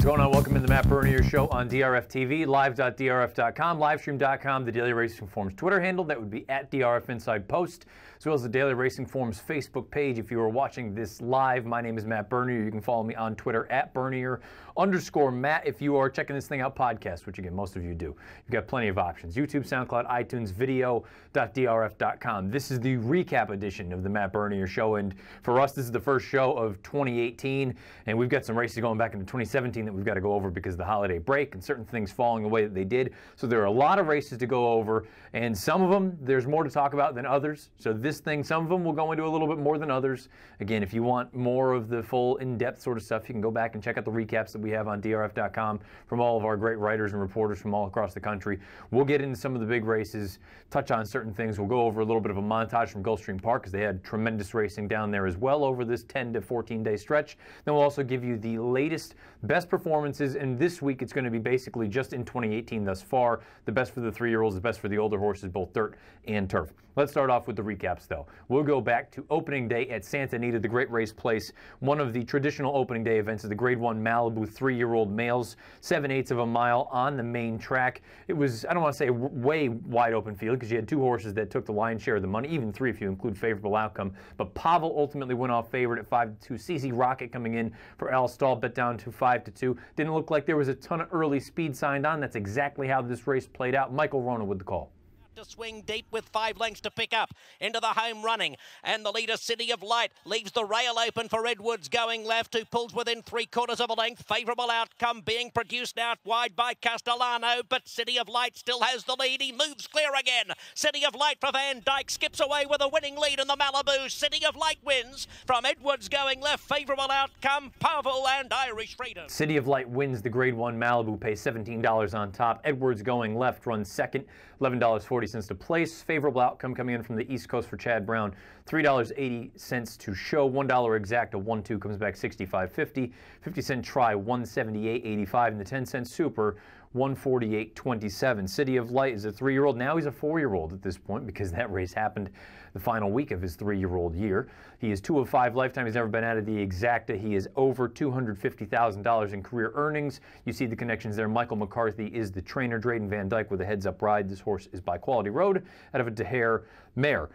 going on? Welcome to the Matt Bernier Show on DRFTV, live.drf.com, livestream.com, the Daily Racing Forum's Twitter handle. That would be at DRF Inside Post, as well as the Daily Racing Forum's Facebook page. If you are watching this live, my name is Matt Bernier. You can follow me on Twitter at Bernier_Matt. If you are checking this thing out podcast, which again, most of you do, you've got plenty of options. YouTube, SoundCloud, iTunes, video.drf.com. This is the recap edition of the Matt Bernier Show, and for us, this is the first show of 2018, and we've got some races going back into 2017 that we've got to go over because of the holiday break and certain things falling the way that they did. So there are a lot of races to go over, and some of them, there's more to talk about than others. So this thing, some of them will go into a little bit more than others. Again, if you want more of the full in-depth sort of stuff, you can go back and check out the recaps that we have on DRF.com from all of our great writers and reporters from all across the country. We'll get into some of the big races, touch on certain things. We'll go over a little bit of a montage from Gulfstream Park because they had tremendous racing down there as well over this 10 to 14-day stretch. Then we'll also give you the latest best performances, and this week it's going to be basically just in 2018 thus far. The best for the 3-year-olds, the best for the older horses, both dirt and turf. Let's start off with the recaps, though. We'll go back to opening day at Santa Anita, the Great Race Place. One of the traditional opening day events is the Grade 1 Malibu 3-year-old males, 7/8 of a mile on the main track. It was, I don't want to say a way wide open field because you had two horses that took the lion's share of the money, even three if you include favorable outcome. But Pavel ultimately went off favorite at 5-2. CZ Rocket coming in for Al Stahl, bet down to 5-2. Didn't look like there was a ton of early speed signed on. That's exactly how this race played out. Michael Rona with the call. To swing deep with 5 lengths to pick up into the home running, and the leader City of Light leaves the rail open for Edwards going left, who pulls within 3/4 of a length. Favourable outcome being produced out wide by Castellano, but City of Light still has the lead. He moves clear again. City of Light for Van Dyke skips away with a winning lead in the Malibu. City of Light wins from Edwards going left. Favourable outcome, Pavel and Irish Freedom. City of Light wins the Grade 1 Malibu, pays $17 on top. Edwards going left runs second, $11.40 to place. Favorable outcome coming in from the East Coast for Chad Brown, $3.80 to show, $1 exact, a 1-2 comes back 65.50, 50-cent try 178.85, and the 10-cent super 148.27. City of Light is a 3-year-old. Now he's a 4-year-old at this point because that race happened the final week of his 3-year-old year. He is 2 of 5 lifetime. He's never been out of the exacta. He is over $250,000 in career earnings. You see the connections there. Michael McCarthy is the trainer. Drayden Van Dyke with a heads-up ride. This horse is by Quality Road out of a Dehair mare.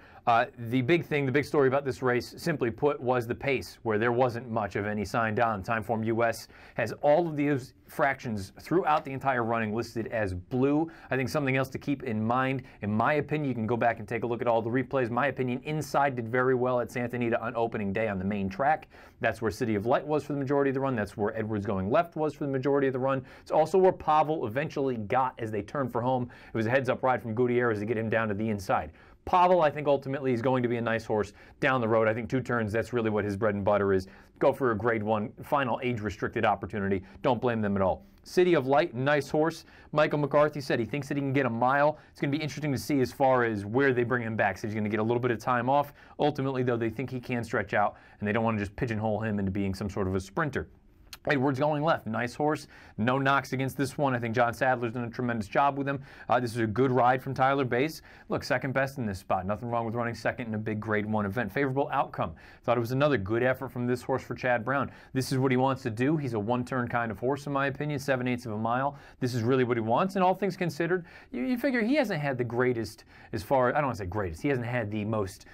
The big thing, the big story about this race, simply put, was the pace, where there wasn't much of any signed on. Timeform US has all of these fractions throughout the entire running listed as blue. I think something else to keep in mind, in my opinion, you can go back and take a look at all the replays. My opinion, Inside did very well at Santa Anita on opening day on the main track. That's where City of Light was for the majority of the run. That's where Edwards going left was for the majority of the run. It's also where Pavel eventually got as they turned for home. It was a heads-up ride from Gutierrez to get him down to the inside. Pavel, I think ultimately is going to be a nice horse down the road. I think 2 turns, that's really what his bread and butter is. Go for a Grade 1 final age-restricted opportunity. Don't blame them at all. City of Light, nice horse. Michael McCarthy said he thinks that he can get a mile. It's going to be interesting to see as far as where they bring him back. So he's going to get a little bit of time off. Ultimately, though, they think he can stretch out, and they don't want to just pigeonhole him into being some sort of a sprinter. Edwards going left, nice horse, no knocks against this one. I think John Sadler's done a tremendous job with him. This is a good ride from Tyler Bass. Look, second best in this spot. Nothing wrong with running second in a big Grade 1 event. Favorable outcome. Thought it was another good effort from this horse for Chad Brown. This is what he wants to do. He's a one-turn kind of horse, in my opinion, 7/8 of a mile. This is really what he wants, and all things considered, you figure he hasn't had the greatest, as far, I don't want to say greatest, he hasn't had the most,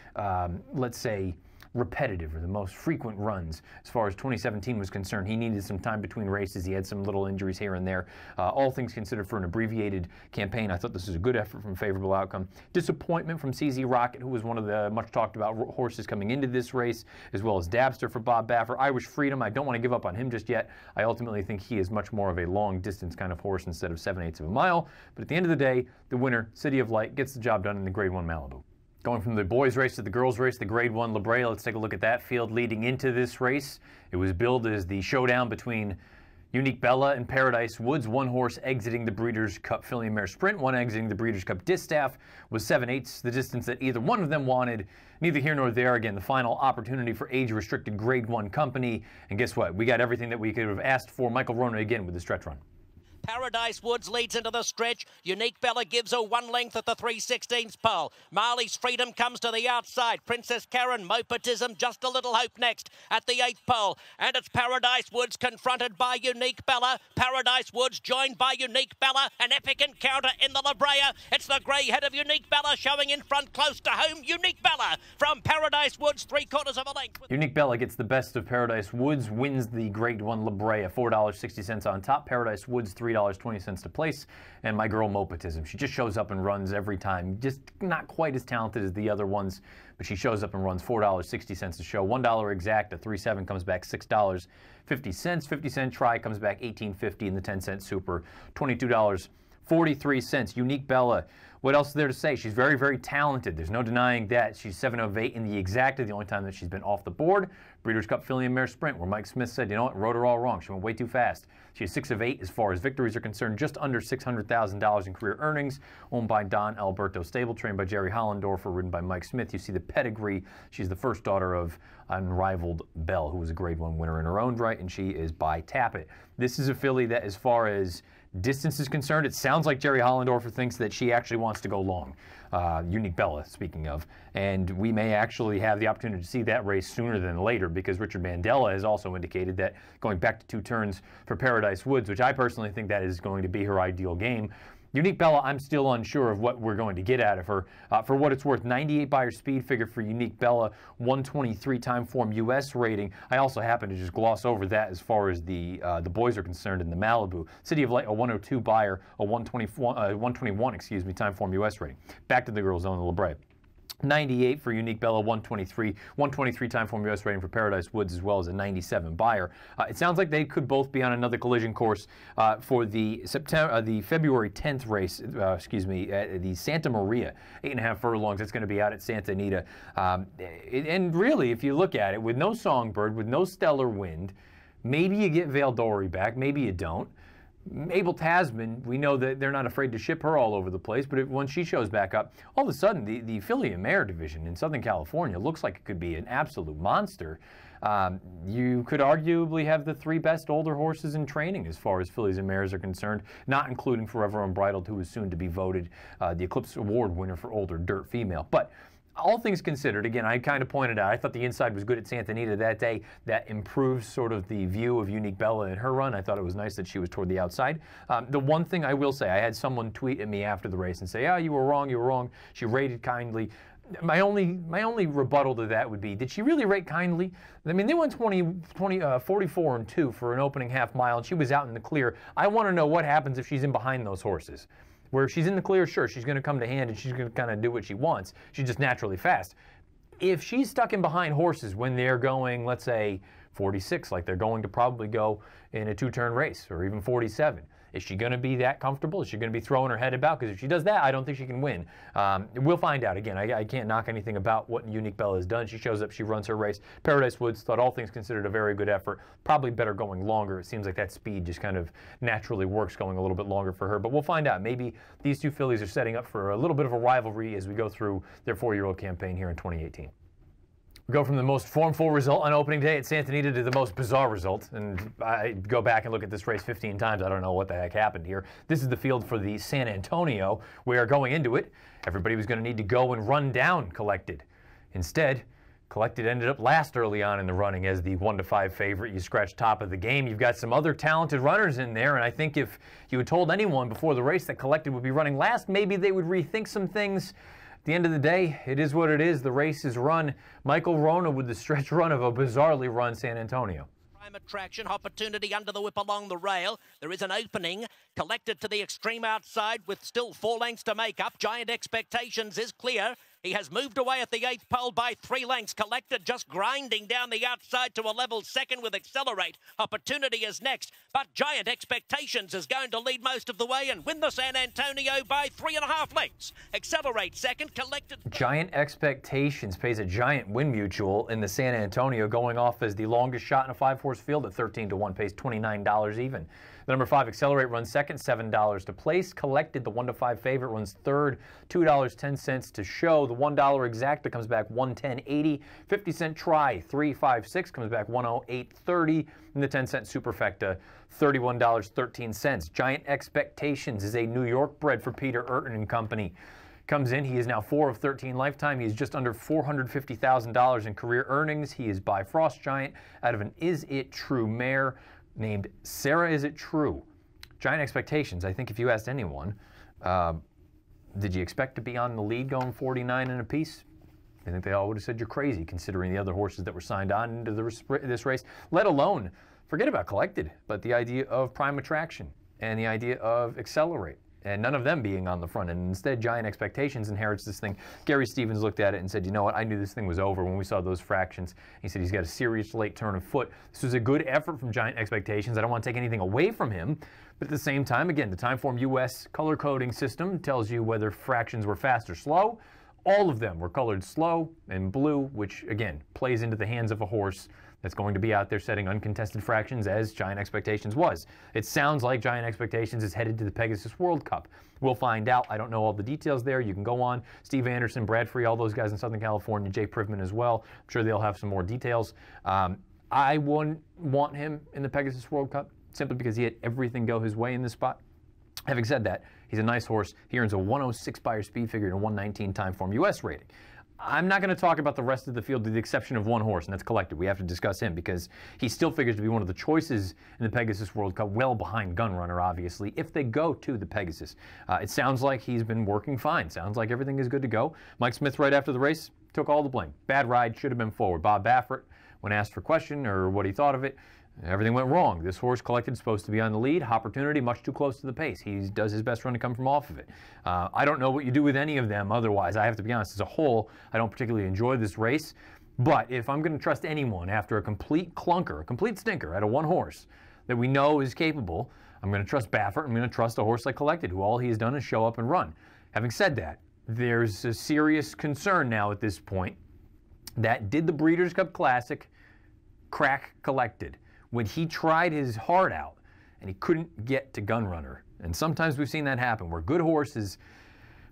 let's say, repetitive or the most frequent runs as far as 2017 was concerned. He needed some time between races. He had some little injuries here and there. All things considered, for an abbreviated campaign, I thought this was a good effort from favorable outcome. Disappointment from CZ Rocket, who was one of the much talked about horses coming into this race, as well as Dabster for Bob Baffer. Irish Freedom, I don't want to give up on him just yet. I ultimately think he is much more of a long distance kind of horse instead of 7/8 of a mile. But at the end of the day, the winner, City of Light, gets the job done in the Grade 1 Malibu. Going from the boys race to the girls race, the Grade 1 La Brea, let's take a look at that field leading into this race. It was billed as the showdown between Unique Bella and Paradise Woods. One horse exiting the Breeders' Cup Filly Mare Sprint, one exiting the Breeders' Cup Distaff, was 7/8, the distance that either one of them wanted. Neither here nor there. Again, the final opportunity for age-restricted Grade 1 company. And guess what? We got everything that we could have asked for. Michael Rona again with the stretch run. Paradise Woods leads into the stretch. Unique Bella gives her 1 length at the 3/16 pole. Marley's Freedom comes to the outside. Princess Karen, Mopatism, Just a Little Hope next at the 8th pole. And it's Paradise Woods confronted by Unique Bella. Paradise Woods joined by Unique Bella. An epic encounter in the La Brea. It's the grey head of Unique Bella showing in front close to home. Unique Bella from Paradise Woods, 3/4 of a length. Unique Bella gets the best of Paradise Woods, wins the Grade 1 La Brea, $4.60 on top. Paradise Woods, $3.20 to place. And my girl Mopatism, she just shows up and runs every time. Just not quite as talented as the other ones, but she shows up and runs $4.60 a show. $1 exact, a 3-7 comes back $6.50. 50-cent try comes back $18.50 in the 10-cent super, $22.43. Unique Bella. What else is there to say? She's very, very talented. There's no denying that. She's 7 of 8 in the exacta, the only time that she's been off the board. Breeders' Cup Filly and Mare Sprint, where Mike Smith said, you know what, wrote her all wrong. She went way too fast. She is 6 of 8 as far as victories are concerned, just under $600,000 in career earnings, owned by Don Alberto Stable, trained by Jerry Hollendorfer, ridden by Mike Smith. You see the pedigree. She's the first daughter of Unrivaled Belle, who was a Grade 1 winner in her own right, and she is by Tappet. This is a filly that, as far as distance is concerned, it sounds like Jerry Hollendorfer thinks that she actually wants to go long. Unique Bella, speaking of. And we may actually have the opportunity to see that race sooner than later, because Richard Mandela has also indicated that going back to 2 turns for Paradise Woods, which I personally think that is going to be her ideal game. Unique Bella, I'm still unsure of what we're going to get out of her. For what it's worth, 98 Beyer speed figure for Unique Bella, 123 time form U.S. rating. I also happen to just gloss over that as far as the boys are concerned in the Malibu. City of Light, a 102 Beyer, a 121, excuse me, time form U.S. rating. Back to the girls on the La Brea. 98 for Unique Bella, 123 time form U.S. rating for Paradise Woods, as well as a 97 Beyer. It sounds like they could both be on another collision course for the February 10th race, at the Santa Maria, 8.5 furlongs. It's going to be out at Santa Anita. And really, if you look at it, with no Songbird, with no Stellar Wind, maybe you get Vale Dory back, maybe you don't. Mabel Tasman, we know that they're not afraid to ship her all over the place, but once she shows back up, all of a sudden the Filly and Mare division in Southern California looks like it could be an absolute monster. You could arguably have the 3 best older horses in training as far as fillies and mares are concerned, not including Forever Unbridled, who is soon to be voted the Eclipse Award winner for older dirt female. But all things considered, again, I kind of pointed out, I thought the inside was good at Santa Anita that day. That improves sort of the view of Unique Bella in her run. I thought it was nice that she was toward the outside. The one thing I will say, I had someone tweet at me after the race and say, oh, you were wrong. She rated kindly. My only rebuttal to that would be, did she really rate kindly? I mean, they went 44 and 2 for an opening half mile, and she was out in the clear. I want to know what happens if she's in behind those horses. Where if she's in the clear, sure, she's going to come to hand and she's going to kind of do what she wants. She's just naturally fast. If she's stuck in behind horses when they're going, let's say, 46, like they're going to probably go in a 2-turn race, or even 47, is she going to be that comfortable? Is she going to be throwing her head about? Because if she does that, I don't think she can win. We'll find out. Again, I can't knock anything about what Unique Bella has done. She shows up, she runs her race. Paradise Woods, thought all things considered, a very good effort. Probably better going longer. It seems like that speed just kind of naturally works going a little bit longer for her. But we'll find out. Maybe these 2 fillies are setting up for a little bit of a rivalry as we go through their 4-year-old campaign here in 2018. We go from the most formful result on opening day at Santa Anita to the most bizarre result. And I go back and look at this race 15 times. I don't know what the heck happened here. This is the field for the San Antonio. We are going into it. Everybody was going to need to go and run down Collected. Instead, Collected ended up last early on in the running as the 1-5 favorite. You scratch top of the game. You've got some other talented runners in there, and I think if you had told anyone before the race that Collected would be running last, maybe they would rethink some things. At the end of the day, it is what it is. The race is run. Michael Rona with the stretch run of a bizarrely run San Antonio. Prime attraction, opportunity under the whip along the rail. There is an opening, Collected to the extreme outside with still 4 lengths to make up. Giant Expectations is clear. He has moved away at the 8th pole by 3 lengths. Collected just grinding down the outside to a level second with Accelerate. Opportunity is next, but Giant Expectations is going to lead most of the way and win the San Antonio by 3.5 lengths. Accelerate second, Collected. Giant Expectations pays a giant win mutual in the San Antonio, going off as the longest shot in a 5-horse field at 13-1, pays $29 even. The number 5, Accelerate, runs second, $7 to place. Collected, the 1 to 5 favorite, runs third, $2.10 to show. The $1 Exacta comes back $110.80. 50-cent Try, 356, comes back $108.30. And the 10-cent Superfecta, $31.13. Giant Expectations is a New York bred for Peter Urton and Company. Comes in, he is now 4 of 13 lifetime. He is just under $450,000 in career earnings. He is by Frost Giant out of an Is It True mare named Sarah Is It True. Giant Expectations, I think if you asked anyone, did you expect to be on the lead going 49 and a piece? I think they all would have said you're crazy considering the other horses that were signed on into this race, let alone, forget about Collected, but the idea of Prime Attraction and the idea of Accelerate. And none of them being on the front end. Instead, Giant Expectations inherits this thing. Gary Stevens looked at it and said, you know what, I knew this thing was over when we saw those fractions. He said he's got a serious late turn of foot. This was a good effort from Giant Expectations. I don't want to take anything away from him. But at the same time, again, the Timeform US color coding system tells you whether fractions were fast or slow. All of them were colored slow and blue, which, again, plays into the hands of a horse that's going to be out there setting uncontested fractions as Giant Expectations was. It sounds like Giant Expectations is headed to the Pegasus World Cup. We'll find out. I don't know all the details there. You can go on. Steve Anderson, Brad Free, all those guys in Southern California, Jay Privman as well. I'm sure they'll have some more details. I wouldn't want him in the Pegasus World Cup simply because he had everything go his way in this spot. Having said that, he's a nice horse. He earns a 106 Beyer speed figure and a 119 Timeform US rating. I'm not going to talk about the rest of the field with the exception of one horse, and that's Collected. We have to discuss him because he still figures to be one of the choices in the Pegasus World Cup, well behind Gunrunner, obviously, if they go to the Pegasus. It sounds like he's been working fine. Sounds like everything is good to go. Mike Smith, right after the race, took all the blame. Bad ride, should have been forward. Bob Baffert, when asked for a question or what he thought of it, everything went wrong. This horse, Collected, is supposed to be on the lead. Opportunity, much too close to the pace. He does his best run to come from off of it. I don't know what you do with any of them otherwise. I have to be honest, as a whole, I don't particularly enjoy this race. But if I'm going to trust anyone after a complete clunker, a complete stinker out of one horse that we know is capable, I'm going to trust Baffert. I'm going to trust a horse like Collected, who all he has done is show up and run. Having said that, there's a serious concern now at this point that did the Breeders' Cup Classic crack Collected when he tried his heart out and he couldn't get to Gunrunner. And sometimes we've seen that happen where good horses,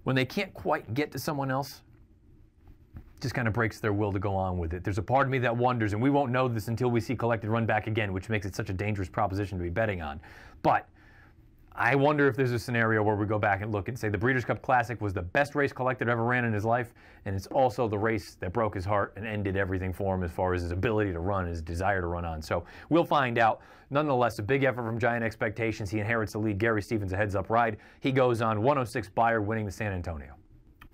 when they can't quite get to someone else, just kind of breaks their will to go on with it. There's a part of me that wonders, and we won't know this until we see Collected run back again, which makes it such a dangerous proposition to be betting on. But I wonder if there's a scenario where we go back and look and say the Breeders' Cup Classic was the best race Collected ever ran in his life, and it's also the race that broke his heart and ended everything for him as far as his ability to run, his desire to run on. So we'll find out. Nonetheless, a big effort from Giant Expectations. He inherits the lead. Gary Stevens, a heads-up ride. He goes on 106 Beyer, winning the San Antonio.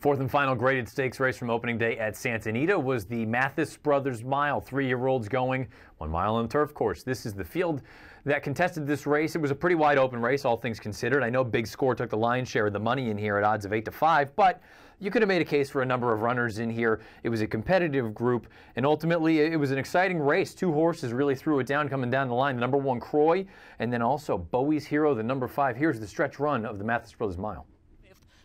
Fourth and final graded stakes race from opening day at Santa Anita was the Mathis Brothers Mile. 3-year-olds going 1 mile on turf course. This is the field that contested this race. It was a pretty wide open race, all things considered. I know Big Score took the lion's share of the money in here at odds of 8 to 5, but you could have made a case for a number of runners in here. It was a competitive group, and ultimately it was an exciting race. 2 horses really threw it down coming down the line. The number 1, Croy, and then also Bowie's Hero, the number 5. Here's the stretch run of the Mathis Brothers Mile.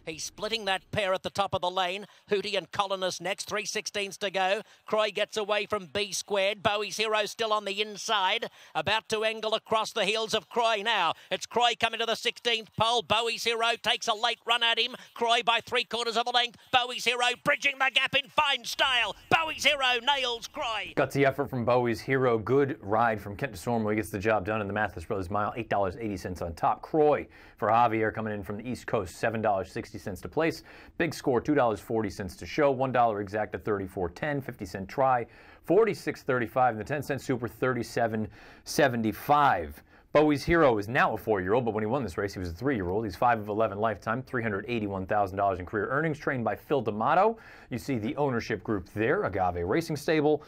He's splitting that pair at the top of the lane. Hootie and Colonist next, 3/16 to go. Croy gets away from B squared. Bowie's Hero still on the inside. About to angle across the heels of Croy now. It's Croy coming to the 16th pole. Bowie's Hero takes a late run at him. Croy by 3/4 of a length. Bowie's Hero bridging the gap in fine style. Bowie's Hero nails Croy. Gutsy effort from Bowie's Hero. Good ride from Kent DeSormo. He gets the job done in the Mathis Brothers Mile. $8.80 on top. Croy for Javier coming in from the East Coast. $7.60 to place. Big Score, $2.40 to show. $1 Exacta, $34.10. 50-cent Try, $46.35. And the 10-cent Super, $37.75. Bowie's Hero is now a 4-year-old, but when he won this race, he was a 3-year-old. He's 5 of 11 lifetime, $381,000 in career earnings, trained by Phil D'Amato. You see the ownership group there, Agave Racing Stable.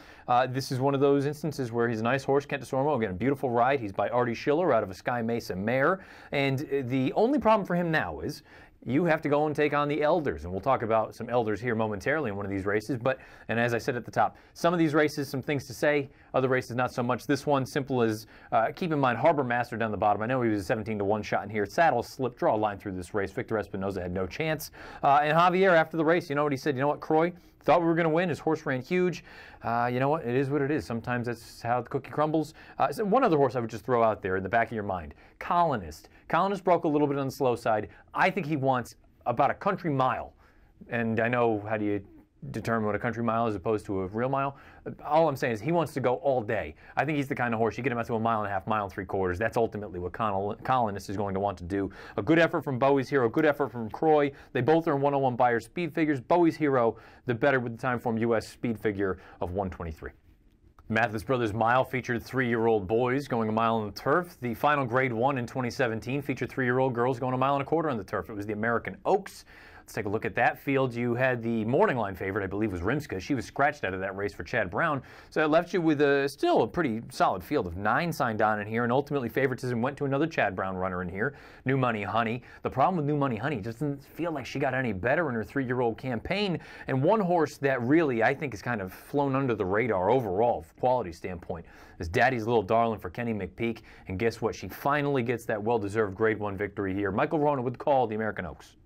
This is one of those instances where he's a nice horse. Kent DeSormo, again, a beautiful ride. He's by Artie Schiller out of a Sky Mesa mare. And the only problem for him now is you have to go and take on the elders. And we'll talk about some elders here momentarily in one of these races. And as I said at the top, some of these races, some things to say, other races not so much. This one, simple as, keep in mind, Harbor Master down the bottom. I know he was a 17-1 shot in here. Saddle slip, draw a line through this race. Victor Espinoza had no chance. And Javier, after the race, you know what he said? You know what, Croy? Thought we were going to win. His horse ran huge. You know what? It is what it is. Sometimes that's how the cookie crumbles. So one other horse I would just throw out there in the back of your mind. Colonist. Colonist broke a little bit on the slow side. I think he wants about a country mile. And I know, how do you determine what a country mile is as opposed to a real mile? All I'm saying is he wants to go all day. I think he's the kind of horse, you get him out to a mile and a half, mile and 3/4. That's ultimately what Colonist is going to want to do. A good effort from Bowie's Hero, a good effort from Croy. They both are in 101 Beyer speed figures. Bowie's Hero, the better with the time form U.S. speed figure of 123. Mathis Brothers Mile featured 3-year-old boys going a mile on the turf. The final Grade 1 in 2017 featured 3-year-old girls going a mile and a quarter on the turf. It was the American Oaks. Let's take a look at that field. You had the morning line favorite, I believe, was Rimska. She was scratched out of that race for Chad Brown. So it left you with still a pretty solid field of 9 signed on in here, and ultimately favoritism went to another Chad Brown runner in here, New Money Honey. The problem with New Money Honey doesn't feel like she got any better in her 3-year-old campaign. And one horse that really, I think, has kind of flown under the radar overall, from quality standpoint, is Daddy's Little Darling for Kenny McPeak. And guess what? She finally gets that well-deserved Grade 1 victory here. Michael Verona would call the American Oaks.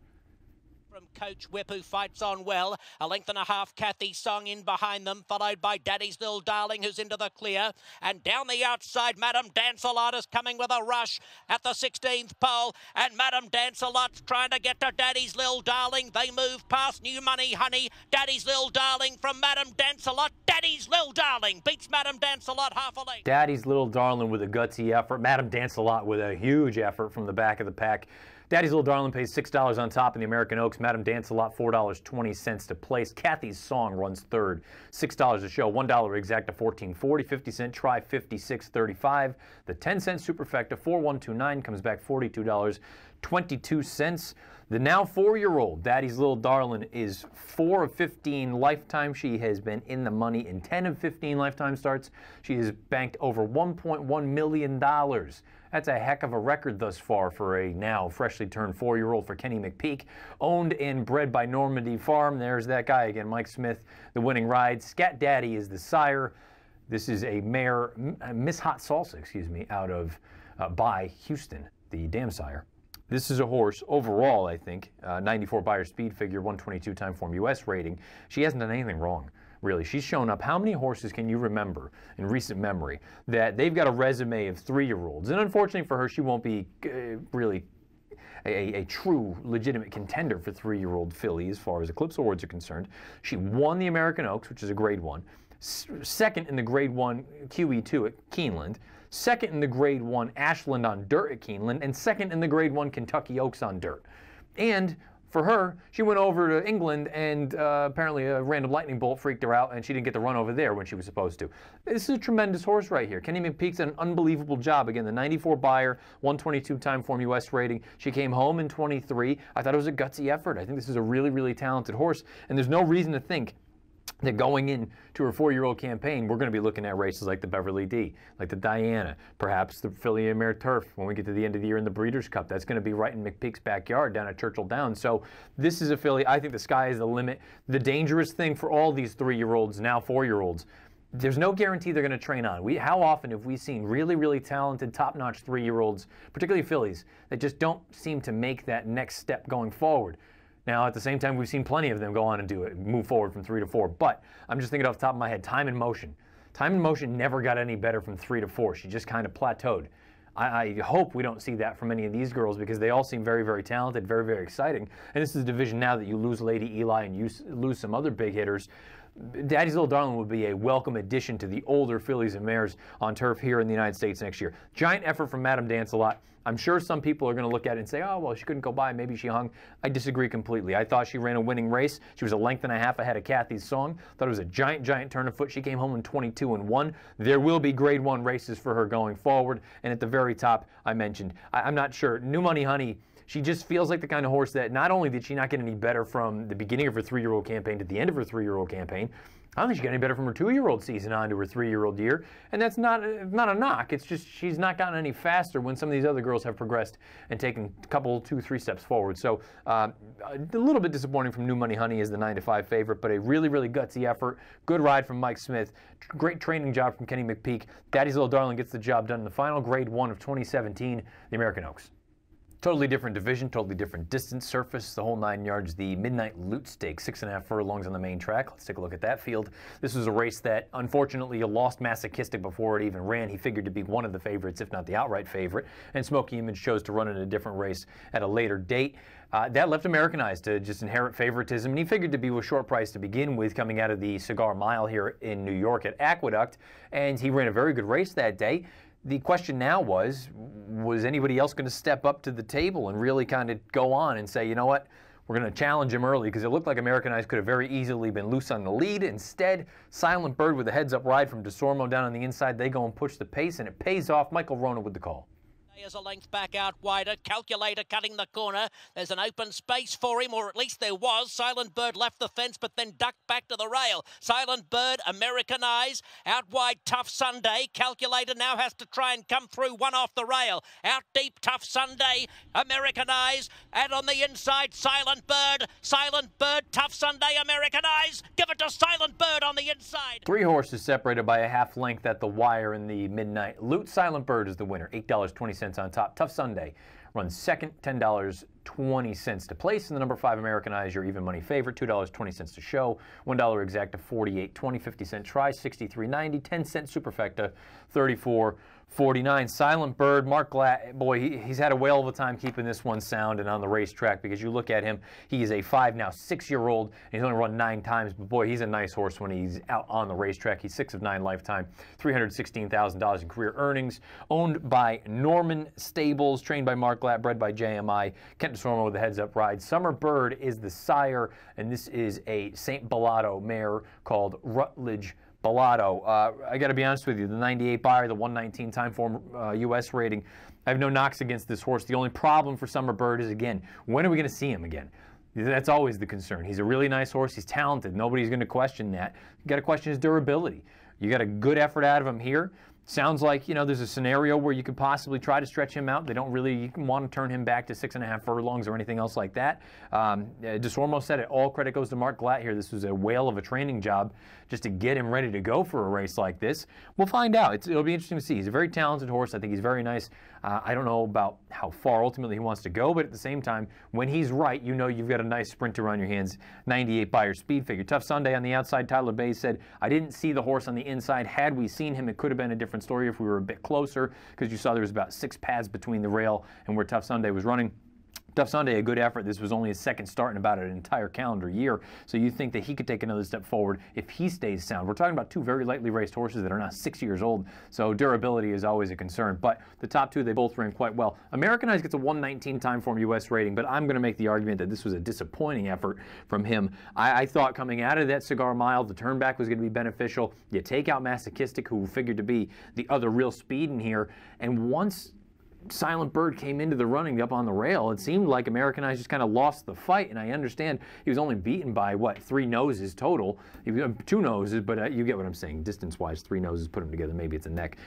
Coach Whip, who fights on well. A length and a half, Kathy Song in behind them, followed by Daddy's Little Darling, who's into the clear. And down the outside, Madame Dancelot is coming with a rush at the 16th pole. And Madame Dancelot's trying to get to Daddy's Little Darling. They move past New Money Honey. Daddy's Little Darling from Madame Dancelot. Daddy's Little Darling beats Madame Dancelot half a length. Daddy's Little Darling with a gutsy effort. Madame Dancelot with a huge effort from the back of the pack. Daddy's Little Darling pays $6 on top in the American Oaks. Madame Dancelot, $4.20 to place. Kathy's Song runs third. $6 a show, $1 exact to $14.40. 50-cent try, $56.35. The 10-cent superfecta, 4129, comes back $42.22. The now 4-year-old Daddy's Little Darling is 4 of 15 lifetime. She has been in the money in 10 of 15 lifetime starts. She has banked over $1.1 million. That's a heck of a record thus far for a now freshly turned 4-year-old for Kenny McPeak. Owned and bred by Normandy Farm. There's that guy again, Mike Smith, the winning ride. Scat Daddy is the sire. This is a mare, Miss Hot Salsa, excuse me, out of by Houston, the dam sire. This is a horse, overall, I think, 94 Beyer speed figure, 122 time form U.S. rating. She hasn't done anything wrong, really. She's shown up. How many horses can you remember in recent memory that they've got a resume of 3-year-olds? And unfortunately for her, she won't be really a true, legitimate contender for 3-year-old filly as far as Eclipse Awards are concerned. She won the American Oaks, which is a Grade 1. Second in the Grade 1 QE2 at Keeneland. Second in the Grade 1 Ashland on dirt at Keeneland, and second in the Grade 1 Kentucky Oaks on dirt. And for her, she went over to England, and apparently a random lightning bolt freaked her out, and she didn't get the run over there when she was supposed to. This is a tremendous horse right here. Kenny McPeak's done an unbelievable job. Again, the 94 Beyer, 122 time form U.S. rating. She came home in 23. I thought it was a gutsy effort. I think this is a really, really talented horse, and there's no reason to think that going into her 4-year-old campaign, we're going to be looking at races like the Beverly D, like the Diana, perhaps the Filly and Mare Turf when we get to the end of the year in the Breeders' Cup. That's going to be right in McPeak's backyard down at Churchill Downs. So this is a filly. I think the sky is the limit. The dangerous thing for all these 3-year-olds, now 4-year-olds, there's no guarantee they're going to train on. How often have we seen really, really talented, top-notch 3-year-olds, particularly fillies, that just don't seem to make that next step going forward? Now, at the same time, we've seen plenty of them go on and do it, move forward from 3 to 4. But I'm just thinking off the top of my head, Time and Motion. Time and Motion never got any better from 3 to 4. She just kind of plateaued. I hope we don't see that from any of these girls because they all seem very, very talented, very, very exciting. And this is a division now that you lose Lady Eli and you lose some other big hitters. Daddy's Little Darling would be a welcome addition to the older fillies and mares on turf here in the United States next year. Giant effort from Madame Dancelot. I'm sure some people are going to look at it and say, oh, well, she couldn't go by. Maybe she hung. I disagree completely. I thought she ran a winning race. She was a length and a half ahead of Kathy's Song. Thought it was a giant, giant turn of foot. She came home in 22-1. There will be Grade 1 races for her going forward. And at the very top, I mentioned, I'm not sure. New Money Honey, She just feels like the kind of horse that not only did she not get any better from the beginning of her 3-year-old campaign to the end of her 3-year-old campaign, I don't think she got any better from her 2-year-old season on to her 3-year-old year. And that's not a knock. It's just she's not gotten any faster when some of these other girls have progressed and taken a couple, 2, 3 steps forward. So a little bit disappointing from New Money Honey as the 9-5 favorite, but a really, really gutsy effort. Good ride from Mike Smith. Great training job from Kenny McPeak. Daddy's Little Darling gets the job done in the final Grade 1 of 2017, the American Oaks. Totally different division, totally different distance, surface, the whole 9 yards. The Midnight Lute Stakes, 6.5 furlongs on the main track. Let's take a look at that field. This was a race that, unfortunately, lost Masochistic before it even ran. He figured to be one of the favorites, if not the outright favorite, and Smoky Image chose to run in a different race at a later date. That left Americanized to just inherit favoritism, and he figured to be a short price to begin with coming out of the Cigar Mile here in New York at Aqueduct, and he ran a very good race that day. The question now was anybody else going to step up to the table and really kind of go on and say, you know what, we're going to challenge him early, because it looked like Americanized could have very easily been loose on the lead. Instead, Silent Bird with a heads-up ride from DeSormo down on the inside. They go and push the pace, and it pays off. Michael Rona with the call. As a length back out wider, Calculator cutting the corner. There's an open space for him, or at least there was. Silent Bird left the fence, but then ducked back to the rail. Silent Bird, Americanized, out wide, Tough Sunday. Calculator now has to try and come through, one off the rail. Out deep, Tough Sunday, Americanized, and on the inside, Silent Bird, Tough Sunday, Americanized. Give it to Silent Bird on the inside. 3 horses separated by a half length at the wire in the Midnight Lute. Silent Bird is the winner, $8.20 on top. Tough Sunday runs second, $10.20 to place, and the number 5 Americanized, your even money favorite, $2.20 to show, $1 exact to 48.20, 50-cent try, 63.90, 10-cent superfecta, 34.49. Silent Bird, Mark Glatt, boy, he's had a whale of a time keeping this one sound and on the racetrack, because you look at him, he is a 6-year-old, and he's only run 9 times, but boy, he's a nice horse when he's out on the racetrack. He's 6 of 9 lifetime, $316,000 in career earnings, owned by Norman Stables, trained by Mark Glatt, bred by JMI, Kent DeSormo with a heads-up ride. Summer Bird is the sire, and this is a St. Bellato mare called Rutledge Bellato. I got to be honest with you, the 98 buyer, the 119 time form U.S. rating, I have no knocks against this horse. The only problem for Summer Bird is, again, when are we going to see him again? That's always the concern. He's a really nice horse. He's talented. Nobody's going to question that. You got to question his durability. You got a good effort out of him here. Sounds like, you know, there's a scenario where you could possibly try to stretch him out. They don't really want to turn him back to 6.5 furlongs or anything else like that. DeSormo said it. All credit goes to Mark Glatt here. This was a whale of a training job just to get him ready to go for a race like this. We'll find out. It'll be interesting to see. He's a very talented horse. I think he's very nice. I don't know about how far ultimately he wants to go, but at the same time, when he's right, you know you've got a nice sprinter on your hands. 98 buyer speed figure. Tough Sunday on the outside. Tyler Bay said, I didn't see the horse on the inside. Had we seen him, it could have been a different story if we were a bit closer, because you saw there was about 6 pads between the rail and where Tough Sunday was running. Tough Sunday, a good effort. This was only his second start in about an entire calendar year, so you think that he could take another step forward if he stays sound. We're talking about 2 very lightly raced horses that are now 6 years old, so durability is always a concern. But the top 2, they both ran quite well. Americanized gets a 119 time form U.S. rating, but I'm going to make the argument that this was a disappointing effort from him. I thought coming out of that Cigar Mile, the turn back was going to be beneficial. You take out Masochistic, who figured to be the other real speed in here, and once Silent Bird came into the running up on the rail, it seemed like Americanized just kind of lost the fight, and I understand he was only beaten by, what, 3 noses total. 2 noses, but you get what I'm saying. Distance-wise, 3 noses, put them together, maybe it's a neck.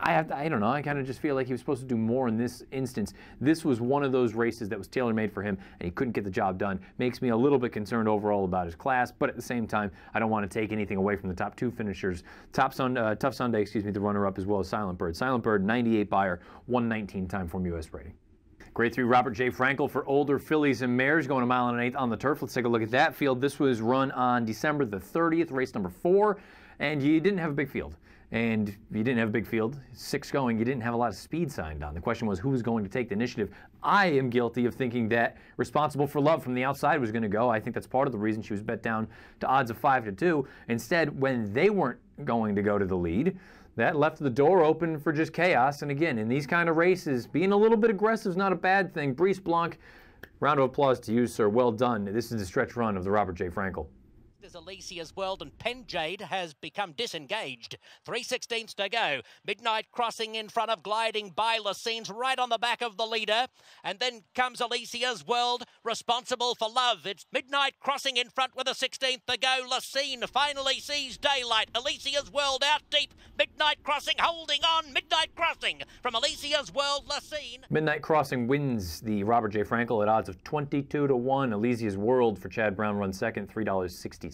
I don't know, I kind of just feel like he was supposed to do more in this instance. This was one of those races that was tailor-made for him, and he couldn't get the job done. Makes me a little bit concerned overall about his class, but at the same time, I don't want to take anything away from the top 2 finishers. Tough Sunday, the runner-up, as well as Silent Bird. Silent Bird, 98 buyer, 119 time form U.S. rating. Grade 3 Robert J. Frankel for older fillies and mares, going 1 1/8 on the turf. Let's take a look at that field. This was run on December the 30th, race number 4, and you didn't have a big field. And you didn't have a big field, 6 going, you didn't have a lot of speed signed on. The question was who was going to take the initiative. I am guilty of thinking that Responsible for Love from the outside was going to go. I think that's part of the reason she was bet down to odds of 5-2. Instead, when they weren't going to go to the lead, that left the door open for just chaos. And again, in these kind of races, being a little bit aggressive is not a bad thing. Brice Blanc, round of applause to you, sir. Well done. This is the stretch run of the Robert J. Frankel. There's Alicia's World, and Penjade has become disengaged. 3/16 to go. Midnight Crossing in front of Gliding by Lacine's right on the back of the leader. And then comes Alicia's World, responsible for Love. It's Midnight Crossing in front with a 16th to go. Lacine finally sees daylight. Alicia's World out deep. Midnight Crossing holding on. Midnight Crossing from Alicia's World, Lacine. Midnight Crossing wins the Robert J. Frankel at odds of 22 to 1. Alicia's World for Chad Brown runs second, $3.60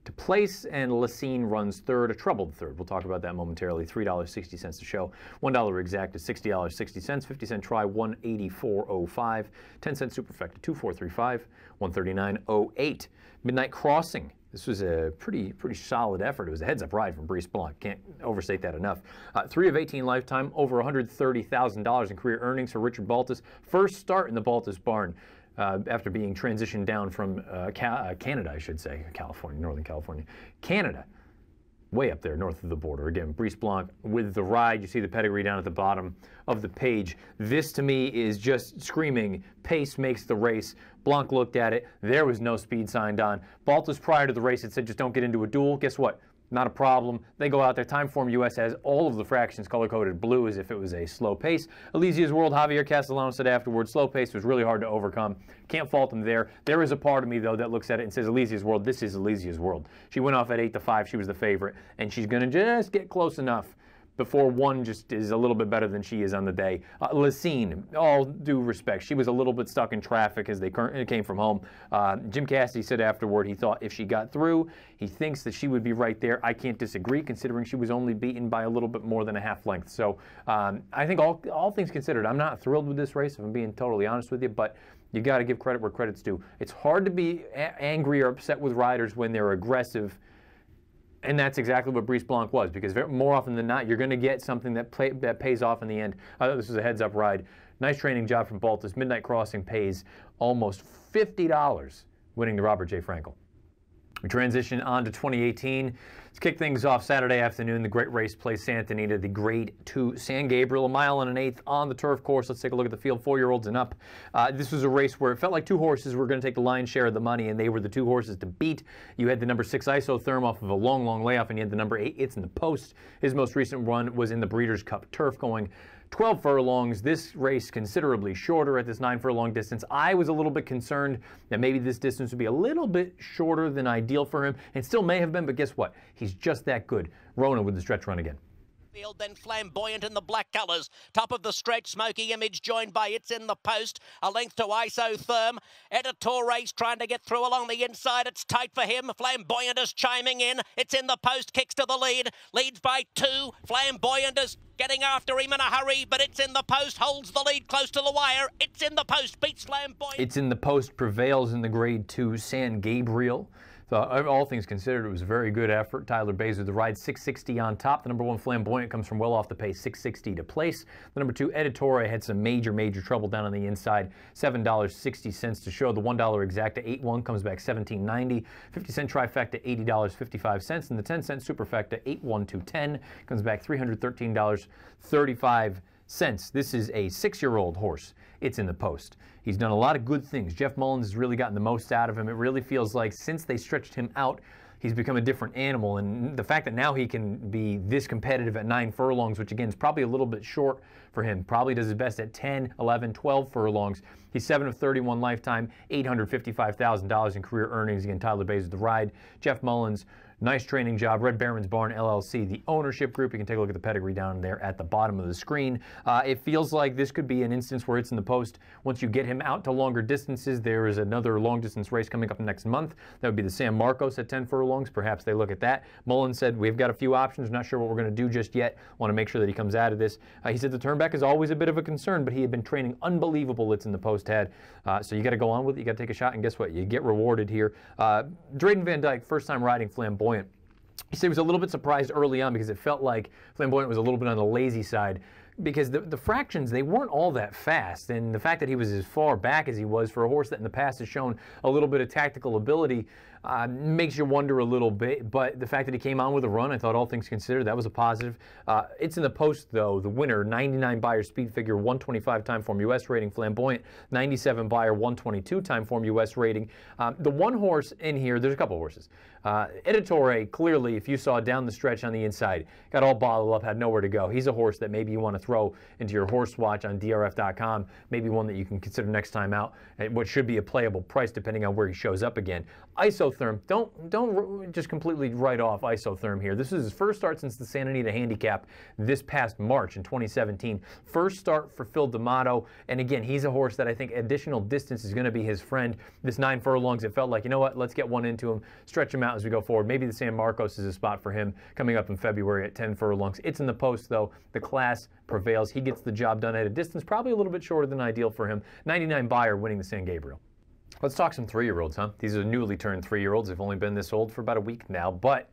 to place, and Lacine runs third, a troubled third. We'll talk about that momentarily. $3.60 to show. $1 exact is $60.60. 50-cent try, $184.05. 10-cent superfecta, $2.435. $139.08. Midnight Crossing. This was a pretty solid effort. It was a heads-up ride from Brice Blanc. Can't overstate that enough. 3 of 18 lifetime, over $130,000 in career earnings for Richard Baltus. First start in the Baltus barn. After being transitioned down from Canada, I should say, California, Northern California. Canada, way up there north of the border. Again, Brice Blanc with the ride. You see the pedigree down at the bottom of the page. This, to me, is just screaming, pace makes the race. Blanc looked at it. There was no speed signed on. Baltus, prior to the race, had said, just don't get into a duel. Guess what? Not a problem. They go out there. Timeform US has all of the fractions color-coded blue as if it was a slow pace. Alicia's World, Javier Castellano said afterwards, slow pace was really hard to overcome. Can't fault them there. There is a part of me, though, that looks at it and says, Alicia's World, this is Alicia's World. She went off at 8 to 5. She was the favorite, and she's going to just get close enough before one just is a little bit better than she is on the day. Lacine, all due respect, she was a little bit stuck in traffic as they came from home. Jim Cassidy said afterward he thought if she got through, he thinks that she would be right there. I can't disagree, considering she was only beaten by a little bit more than a half length. So I think all things considered, I'm not thrilled with this race, if I'm being totally honest with you, but you got to give credit where credit's due. It's hard to be angry or upset with riders when they're aggressive. And that's exactly what Brice Blanc was, because more often than not, you're going to get something that pays off in the end. I thought this was a heads-up ride. Nice training job from Baltus. Midnight Crossing pays almost $50, winning the Robert J. Frankel. We transition on to 2018. Let's kick things off Saturday afternoon. The Great Race Place Santa Anita, the Grade 2 San Gabriel, 1 1/8 on the turf course. Let's take a look at the field, 4-year-olds and up. This was a race where it felt like two horses were going to take the lion's share of the money, and they were the two horses to beat. You had the number 6 Isotherm off of a long layoff, and you had the number 8 It's in the Post. His most recent run was in the Breeders' Cup Turf, going 12 furlongs. This race considerably shorter at this 9 furlong distance. I was a little bit concerned that maybe this distance would be a little bit shorter than ideal for him. It still may have been, but guess what? He's just that good. Rona with the stretch run again. Then Flamboyant in the black colours. Top of the stretch, Smoky Image joined by It's in the Post. A length to Isotherm. Editores trying to get through along the inside. It's tight for him. Flamboyant is chiming in. It's in the Post, kicks to the lead. Leads by 2. Flamboyant is getting after him in a hurry, but It's in the Post holds the lead close to the wire. It's in the Post beats Flamboyant. It's in the Post prevails in the Grade 2 San Gabriel. So, all things considered, it was a very good effort. Tyler Bays with the ride, 660 on top. The number 1 Flamboyant comes from well off the pace, 660 to place. The number 2 Editore had some major trouble down on the inside, $7.60 to show. The $1 exacta 8-1 comes back $17.90. 50-cent trifecta, $80.55. And the 10-cent superfecta, 8-1-2-10, comes back $313.35. This is a 6-year-old horse. It's in the Post. He's done a lot of good things. Jeff Mullins has really gotten the most out of him. It really feels like since they stretched him out, he's become a different animal. And the fact that now he can be this competitive at 9 furlongs, which again is probably a little bit short for him, probably does his best at 10, 11, 12 furlongs. He's 7 of 31 lifetime, $855,000 in career earnings. Again, Tyler Bays with the ride. Jeff Mullins, nice training job. Red Baron's Barn LLC, the ownership group. You can take a look at the pedigree down there at the bottom of the screen. It feels like this could be an instance where It's in the Post. Once you get him out to longer distances, there is another long distance race coming up next month. That would be the San Marcos at 10 furlongs. Perhaps they look at that. Mullins said, we've got a few options. Not sure what we're going to do just yet. Want to make sure that he comes out of this. He said the turnback is always a bit of a concern, but he had been training unbelievable. It's in the Post had. So you got to go on with it. You got to take a shot, and guess what? You get rewarded here. Drayden Van Dyke, first time riding Flamboyant. He said he was a little bit surprised early on because it felt like Flamboyant was a little bit on the lazy side. because the fractions, they weren't all that fast, and the fact that he was as far back as he was for a horse that in the past has shown a little bit of tactical ability makes you wonder a little bit. But the fact that he came on with a run, I thought all things considered, that was a positive. It's in the post, though. The winner, 99 Beyer speed figure, 125 time form U.S. rating. Flamboyant, 97 Beyer, 122 time form U.S. rating. The one horse in here, there's a couple horses. Editore, clearly, if you saw down the stretch on the inside, got all bottled up, had nowhere to go. He's a horse that maybe you want to throw into your horse watch on DRF.com, maybe one that you can consider next time out at what should be a playable price depending on where he shows up again. Isotherm, don't just completely write off Isotherm here. This is his first start since the Santa Anita Handicap this past March in 2017. First start for Phil D'Amato, and again, he's a horse that I think additional distance is going to be his friend. This 9 furlongs, it felt like, you know what, let's get one into him, stretch him out as we go forward. Maybe the San Marcos is a spot for him coming up in February at 10 furlongs. It's in the post, though. The class prevails. He gets the job done at a distance probably a little bit shorter than ideal for him. 99 Beyer winning the San Gabriel. Let's talk some 3-year-olds, huh? These are newly turned 3-year-olds. They've only been this old for about a week now, but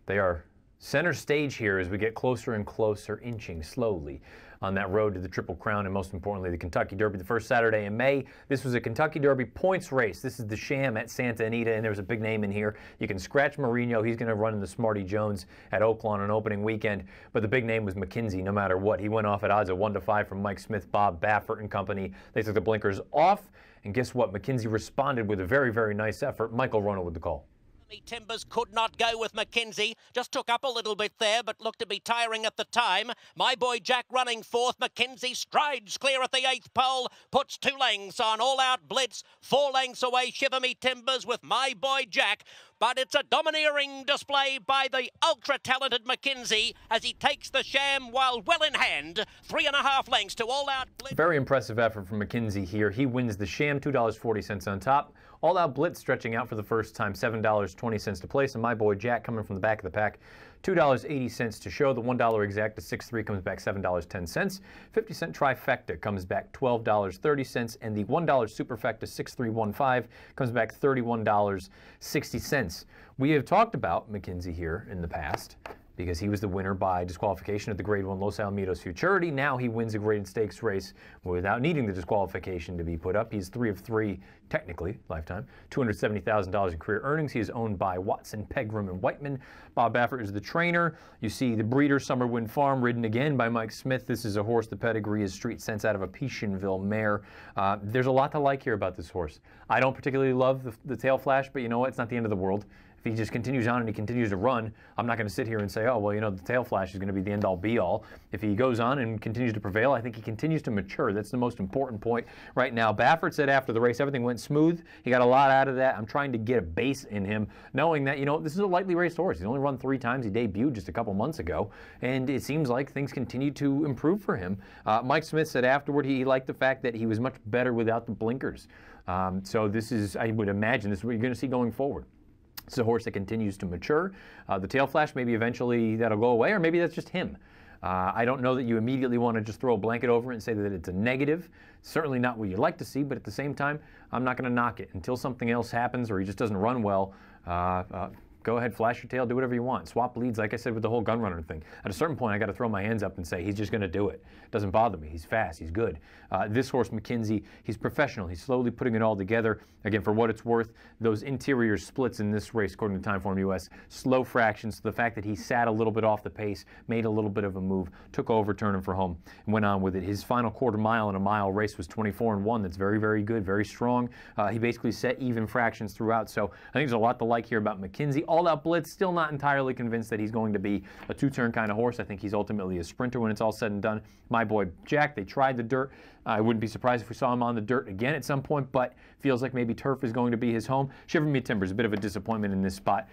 they are center stage here as we get closer and closer, inching slowly on that road to the Triple Crown and, most importantly, the Kentucky Derby, the first Saturday in May. This was a Kentucky Derby points race. This is the Sham at Santa Anita, and there's a big name in here. You can scratch Marino. He's going to run in the Smarty Jones at Oaklawn on opening weekend, but the big name was McKenzie no matter what. He went off at odds of 1-5 from Mike Smith, Bob Baffert and company. They took the blinkers off, and guess what? McKenzie responded with a very, very nice effort. Michael Rono with the call. Timbers could not go with McKenzie. Just took up a little bit there, but looked to be tiring at the time. My Boy Jack running fourth. McKenzie strides clear at the 8th pole. Puts 2 lengths on. All Out Blitz. 4 lengths away. Shiver Me Timbers with My Boy Jack. But it's a domineering display by the ultra-talented McKenzie as he takes the Sham while well in hand. 3.5 lengths to All Out Blitz. Very impressive effort from McKenzie here. He wins the Sham, $2.40 on top. All Out Blitz stretching out for the first time, $7.20 to place. And My Boy Jack coming from the back of the pack, $2.80 to show. The $1 exact to 6.3 comes back $7.10. 50-cent trifecta comes back $12.30. And the $1 superfecta 6.315 comes back $31.60. We have talked about McKenzie here in the past because he was the winner by disqualification at the Grade 1 Los Alamitos Futurity. Now he wins a graded stakes race without needing the disqualification to be put up. He's 3 of 3, technically, lifetime. $270,000 in career earnings. He is owned by Watson, Pegram, and Whiteman. Bob Baffert is the trainer. You see the breeder, Summer Wind Farm, ridden again by Mike Smith. This is a horse, the pedigree is Street Sense out of a Petionville mare. There's a lot to like here about this horse. I don't particularly love the tail flash, but you know what? It's not the end of the world. If he just continues on and he continues to run, I'm not going to sit here and say, oh, well, you know, the tail flash is going to be the end-all, be-all. If he goes on and continues to prevail, I think he continues to mature. That's the most important point right now. Baffert said after the race, everything went smooth. He got a lot out of that. I'm trying to get a base in him, knowing that, you know, this is a lightly raced horse. He's only run 3 times. He debuted just a couple months ago, and it seems like things continue to improve for him. Mike Smith said afterward he liked the fact that he was much better without the blinkers. So this is, I would imagine, this is what you're going to see going forward. It's a horse that continues to mature. The tail flash, maybe eventually that'll go away, or maybe that's just him. I don't know that you immediately want to just throw a blanket over it and say that it's a negative. Certainly not what you'd like to see, but at the same time, I'm not going to knock it. Until something else happens or he just doesn't run well, go ahead, flash your tail, do whatever you want. Swap leads, like I said, with the whole gun runner thing. At a certain point, I got to throw my hands up and say, he's just going to do it. Doesn't bother me. He's fast. He's good. This horse, McKenzie, he's professional. He's slowly putting it all together. Again, for what it's worth, those interior splits in this race, according to Timeform US, slow fractions. The fact that he sat a little bit off the pace, made a little bit of a move, took over, turned him for home, and went on with it. His final quarter mile in a mile race was 24-1. That's very, very good, very strong. He basically set even fractions throughout. So I think there's a lot to like here about McKenzie. All Out Blitz, still not entirely convinced that he's going to be a 2-turn kind of horse. I think he's ultimately a sprinter when it's all said and done. My Boy Jack, they tried the dirt. I wouldn't be surprised if we saw him on the dirt again at some point, but feels like maybe turf is going to be his home. Shiver Me Timbers, a bit of a disappointment in this spot.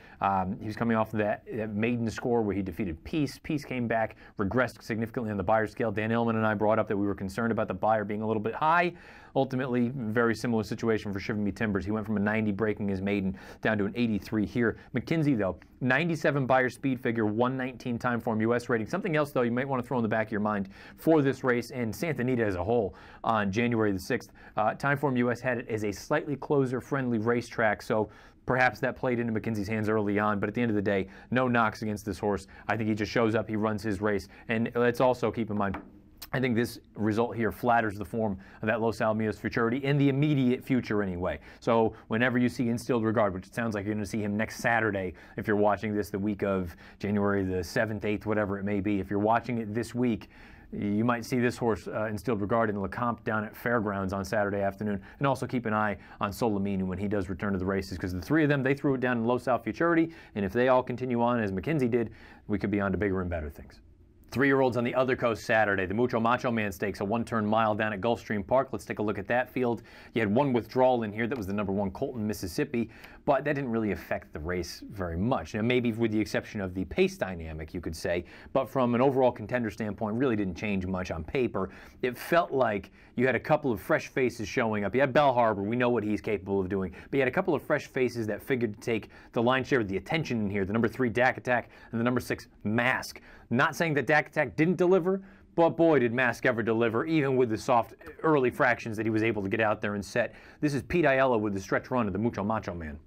He was coming off of that maiden score where he defeated Peace. Peace came back, regressed significantly on the Beyer scale. Dan Illman and I brought up that we were concerned about the Beyer being a little bit high. Ultimately, very similar situation for Shiver Me Timbers. He went from a 90 breaking his maiden down to an 83 here. McKenzie, though, 97 Beyer speed figure, 119 Timeform US rating. Something else, though, you might want to throw in the back of your mind for this race and Santa Anita as a whole on January the 6th. Timeform US had it as a slightly closer-friendly racetrack, so perhaps that played into McKenzie's hands early on, but at the end of the day, no knocks against this horse. I think he just shows up, he runs his race, and let's also keep in mind, I think this result here flatters the form of that Los Alamitos Futurity in the immediate future anyway. So whenever you see Instilled Regard, which it sounds like you're going to see him next Saturday, if you're watching this the week of January the 7th, 8th, whatever it may be, if you're watching it this week, you might see this horse, Instilled Regard, in LeCompte down at Fairgrounds on Saturday afternoon. And also keep an eye on Solomino when he does return to the races, because the three of them, they threw it down in Los Al Futurity, and if they all continue on as McKenzie did, we could be on to bigger and better things. 3-year-olds on the other coast Saturday. The Mucho Macho Man Stakes, a one-turn mile down at Gulfstream Park. Let's take a look at that field. You had one withdrawal in here. That was the number 1 Colton, Mississippi, but that didn't really affect the race very much. Now, maybe with the exception of the pace dynamic, you could say, but from an overall contender standpoint, really didn't change much on paper. It felt like you had a couple of fresh faces showing up. You had Bell Harbor. We know what he's capable of doing, but you had a couple of fresh faces that figured to take the lion's share of the attention in here. The number 3 Dak Attack and the number 6 Mask. Not saying that Dak Attack didn't deliver, but boy, did Mask ever deliver, even with the soft early fractions that he was able to get out there and set. This is Pete Aiello with the stretch run of the Mucho Macho Man.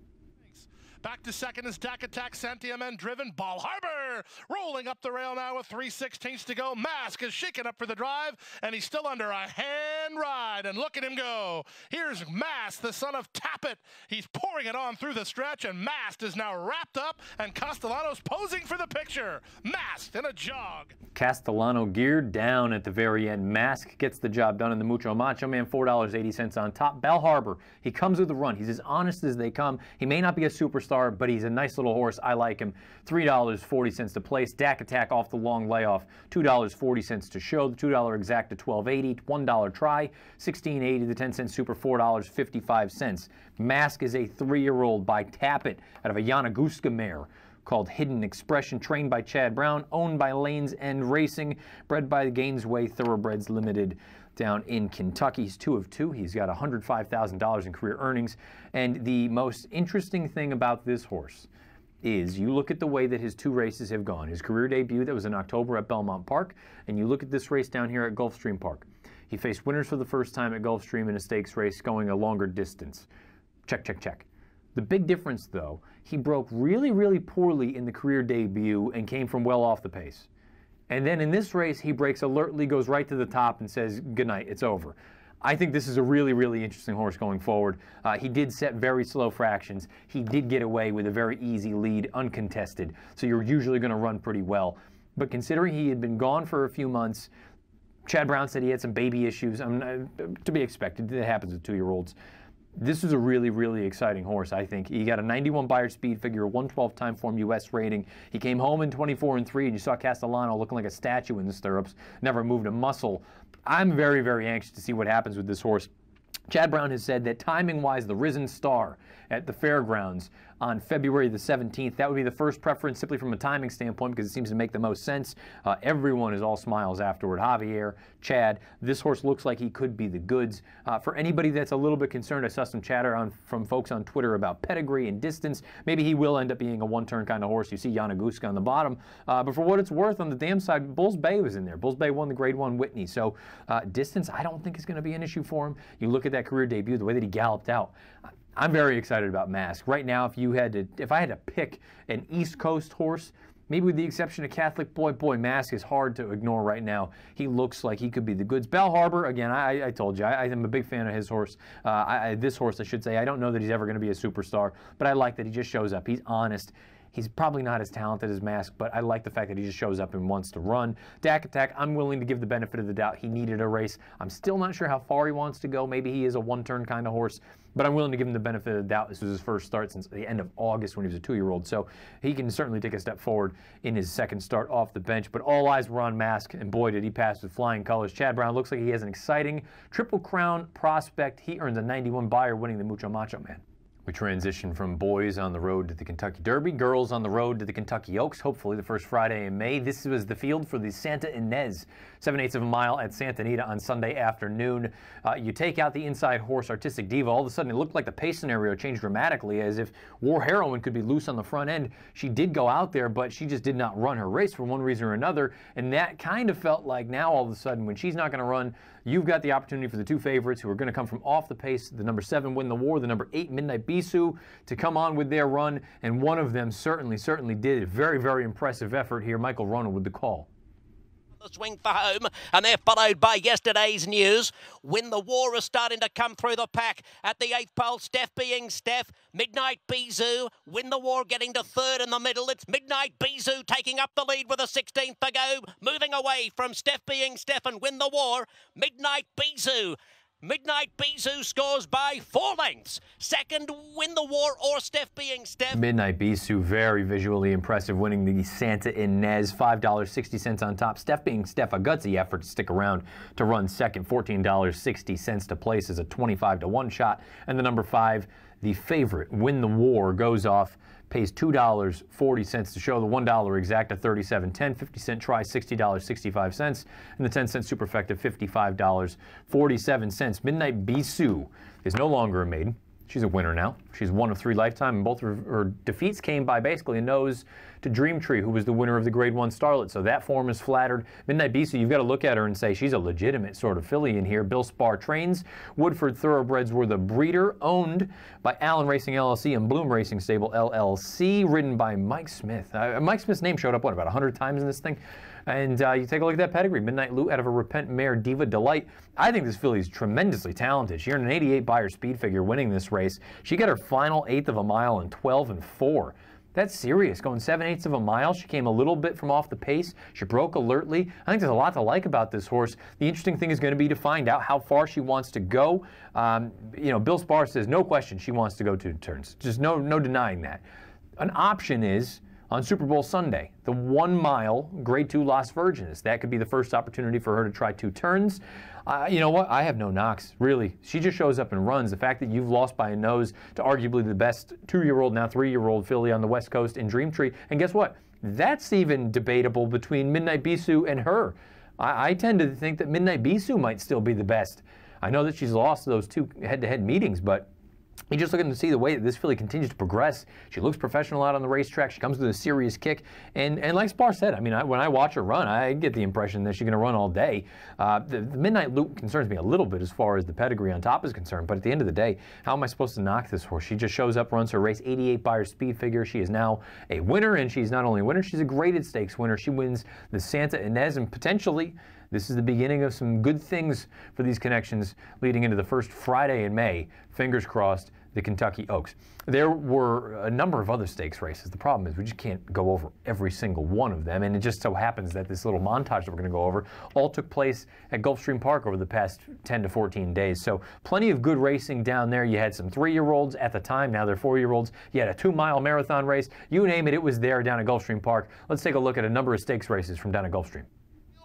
Back to second is Dak Attack, Santiamen driven. Ball Harbor rolling up the rail now with 3/16 to go. Mask is shaking up for the drive, and he's still under a hand ride. And look at him go. Here's Mask, the son of Tappet. He's pouring it on through the stretch, and Mask is now wrapped up, and Castellano's posing for the picture. Mask in a jog. Castellano geared down at the very end. Mask gets the job done in the Mucho Macho Man, $4.80 on top. Bell Harbor, he comes with a run. He's as honest as they come. He may not be a superstar, but he's a nice little horse. I like him. $3.40 to place. Dak Attack off the long layoff, $2.40 to show. The $2 exact to $12.80. $1 try, $16.80. The 10-cent super, $4.55. Mask is a 3-year-old by Tappet out of a Yanaguska mare called Hidden Expression, trained by Chad Brown, owned by Lanes End Racing, bred by Gainesway Thoroughbreds Limited down in Kentucky. He's 2 of 2. He's got $105,000 in career earnings. And the most interesting thing about this horse is you look at the way that his 2 races have gone. His career debut, that was in October at Belmont Park, and you look at this race down here at Gulfstream Park. He faced winners for the first time at Gulfstream in a stakes race going a longer distance. Check, check, check. The big difference, though, he broke really, really poorly in the career debut and came from well off the pace. And then in this race, he breaks alertly, goes right to the top and says, good night, it's over. I think this is a really, really interesting horse going forward. He did set very slow fractions. He did get away with a very easy lead, uncontested. So you're usually going to run pretty well. But considering he had been gone for a few months, Chad Brown said he had some baby issues. To be expected. It happens with 2-year-olds. This is a really, really exciting horse, I think. He got a 91 Beyer speed figure, a 112 time form U.S. rating. He came home in 24 and 3, and you saw Castellano looking like a statue in the stirrups. Never moved a muscle. I'm very, very anxious to see what happens with this horse. Chad Brown has said that timing-wise, the Risen Star at the Fairgrounds on February the 17th, that would be the first preference simply from a timing standpoint because it seems to make the most sense. Everyone is all smiles afterward. Javier, Chad, this horse looks like he could be the goods. For anybody that's a little bit concerned, I saw some chatter from folks on Twitter about pedigree and distance. Maybe he will end up being a one-turn kind of horse. You see Yanaguska on the bottom. But for what it's worth, on the dam side, Bulls Bay was in there. Bulls Bay won the Grade 1 Whitney. So distance, I don't think is going to be an issue for him. You look at that career debut, the way that he galloped out. I'm very excited about Mask. Right now, if I had to pick an East Coast horse, maybe with the exception of Catholic Boy, Mask is hard to ignore right now. He looks like he could be the goods. Bell Harbor, again, I told you, I am a big fan of his horse. This horse, I should say. I don't know that he's ever going to be a superstar, but I like that he just shows up. He's honest. He's probably not as talented as Mask, but I like the fact that he just shows up and wants to run. Dak Attack, I'm willing to give the benefit of the doubt. He needed a race. I'm still not sure how far he wants to go. Maybe he is a one-turn kind of horse, but I'm willing to give him the benefit of the doubt. This was his first start since the end of August when he was a 2-year-old, so he can certainly take a step forward in his second start off the bench. But all eyes were on Mask, and boy, did he pass with flying colors. Chad Brown looks like he has an exciting Triple Crown prospect. He earns a 91 Beyer winning the Mucho Macho Man. We transition from boys on the road to the Kentucky Derby, girls on the road to the Kentucky Oaks, hopefully the first Friday in May. This was the field for the Santa Ynez, 7/8 of a mile at Santa Anita on Sunday afternoon. You take out the inside horse Artistic Diva, all of a sudden it looked like the pace scenario changed dramatically, as if War Heroine could be loose on the front end. She did go out there, but she just did not run her race for one reason or another, and that kind of felt like now all of a sudden when she's not going to run, you've got the opportunity for the 2 favorites who are going to come from off the pace, the number 7 Win the War, the number 8 Midnight Bisou, to come on with their run, and one of them certainly did a very, very impressive effort here. Michael Ronald with the call. Swing for home, and they're followed by yesterday's news. Win the War is starting to come through the pack at the 8th pole. Steph being Steph. Midnight Bizou. Win the War getting to 3rd in the middle. It's Midnight Bizou taking up the lead with a 16th to go. Moving away from Steph being Steph and Win the War. Midnight Bizou. Midnight Bizou scores by 4 lengths. Second, Win the War or Steph being Steph. Midnight Bizou, very visually impressive, winning the Santa Ynez, $5.60 on top. Steph being Steph, a gutsy effort to stick around to run second, $14.60 to place is a 25-to-1 shot. And the number 5, the favorite, Win the War, goes off, pays $2.40 to show, the $1 exact at $37.10, 50-cent try $60.65, and the 10-cent superfecta $55.47. Midnight Bizou is no longer a maiden. She's a winner now. She's 1 of 3 lifetime, and both of her defeats came by basically a nose to Dreamtree, who was the winner of the Grade 1 Starlet. So that form is flattered. Midnight Bizou, you've got to look at her and say she's a legitimate sort of filly in here. Bill Spar trains. Woodford Thoroughbreds were the breeder, owned by Allen Racing LLC and Bloom Racing Stable LLC, ridden by Mike Smith. Mike Smith's name showed up, what, about 100 times in this thing? And you take a look at that pedigree. Midnight Lute out of a Repent mare, Diva Delight. I think this filly is tremendously talented. She earned an 88 Beyer speed figure winning this race. She got her final 1/8 of a mile in 12 4. That's serious, going 7/8 of a mile. She came a little bit from off the pace. She broke alertly. I think there's a lot to like about this horse. The interesting thing is going to be to find out how far she wants to go. You know, Bill Spar says no question she wants to go 2 turns. Just no denying that. An option is on Super Bowl Sunday, the 1 mile Grade 2 Las Virgenes. That could be the first opportunity for her to try 2 turns. You know what? I have no knocks, really. She just shows up and runs. The fact that you've lost by a nose to arguably the best 2-year-old, now 3-year-old filly on the West Coast in Dreamtree. And guess what? That's even debatable between Midnight Bizou and her. I tend to think that Midnight Bizou might still be the best. I know that she's lost those 2 head-to-head meetings, but you're just looking to see the way that this filly continues to progress. She looks professional out on the racetrack. She comes with a serious kick. And like Spar said, I mean, when I watch her run, I get the impression that she's going to run all day. The Midnight Lute concerns me a little bit as far as the pedigree on top is concerned. But at the end of the day, how am I supposed to knock this horse? She just shows up, runs her race, 88 Beyer speed figure. She is now a winner, and she's not only a winner, she's a graded stakes winner. She wins the Santa Ynez, and potentially this is the beginning of some good things for these connections leading into the first Friday in May. Fingers crossed, the Kentucky Oaks. There were a number of other stakes races. The problem is we just can't go over every single one of them, and it just so happens that this little montage that we're going to go over all took place at Gulfstream Park over the past 10 to 14 days. So plenty of good racing down there. You had some 3-year-olds at the time, now they're 4-year-olds. You had a 2-mile marathon race. You name it, it was there down at Gulfstream Park. Let's take a look at a number of stakes races from down at Gulfstream.